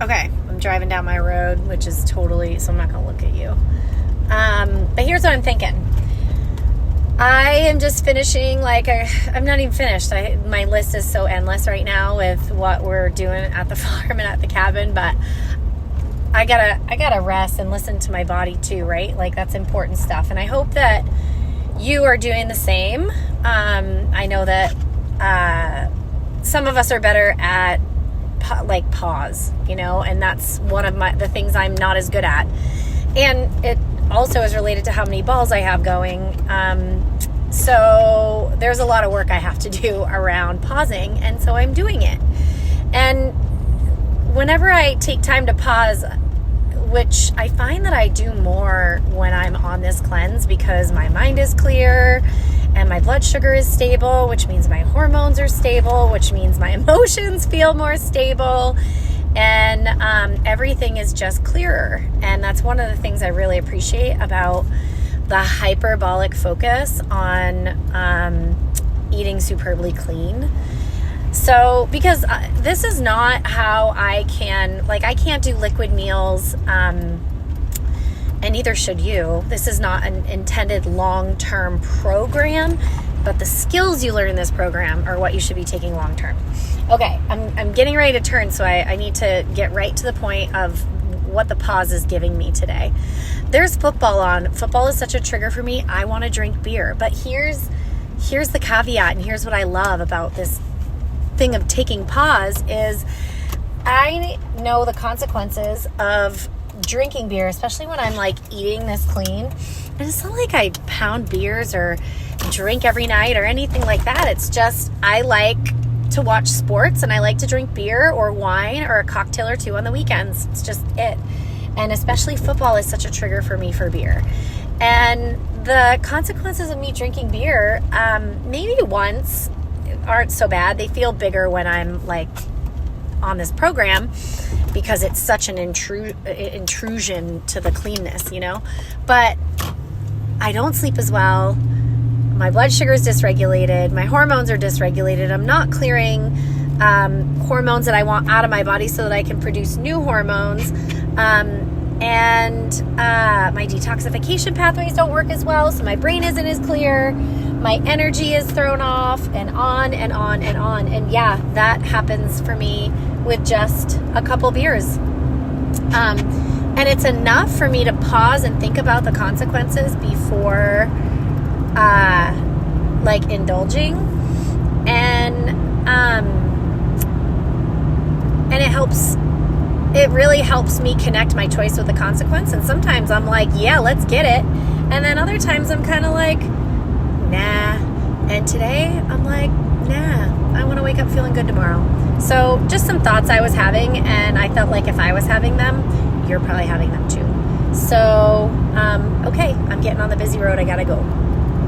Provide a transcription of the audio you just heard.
Okay, I'm driving down my road, which is totally, so I'm not going to look at you. But here's what I'm thinking. I am just finishing, I'm not even finished. My list is so endless right now with what we're doing at the farm and at the cabin, but I gotta rest and listen to my body too, right? Like, that's important stuff. And I hope that you are doing the same. I know that some of us are better at pause, and that's one of the things I'm not as good at. And it also is related to how many balls I have going. So there's a lot of work I have to do around pausing, and so I'm doing it. And whenever I take time to pause, which I find that I do more when I'm on this cleanse, because my mind is clear and my blood sugar is stable, which means my hormones are stable, which means my emotions feel more stable, and everything is just clearer. And that's one of the things I really appreciate about the hyperbolic focus on eating superbly clean. So, because this is not how I can't do liquid meals, and neither should you. This is not an intended long-term program, but the skills you learn in this program are what you should be taking long-term. Okay, I'm getting ready to turn, so I need to get right to the point of what the pause is giving me today. There's football on. Football is such a trigger for me. I want to drink beer. But here's the caveat, and here's what I love about this thing of taking pause is I know the consequences of drinking beer, especially when I'm eating this clean. And it's not like I pound beers or drink every night or anything like that. It's just I like to watch sports and I like to drink beer or wine or a cocktail or two on the weekends. It's just it. And especially football is such a trigger for me for beer. And the consequences of me drinking beer, maybe once, aren't so bad. They feel bigger when I'm on this program, because it's such an intrusion to the cleanness, but I don't sleep as well. My blood sugar is dysregulated. My hormones are dysregulated. I'm not clearing hormones that I want out of my body so that I can produce new hormones. And my detoxification pathways don't work as well, so my brain isn't as clear. My energy is thrown off, and on and on and on. And yeah, that happens for me with just a couple beers. And it's enough for me to pause and think about the consequences before indulging. And it really helps me connect my choice with the consequence. And sometimes I'm like, yeah, let's get it. And then other times I'm kind of like, nah. And today I'm like, nah, I want to wake up feeling good tomorrow. So just some thoughts I was having, and I felt like if I was having them, you're probably having them too. So, okay, I'm getting on the busy road. I gotta go.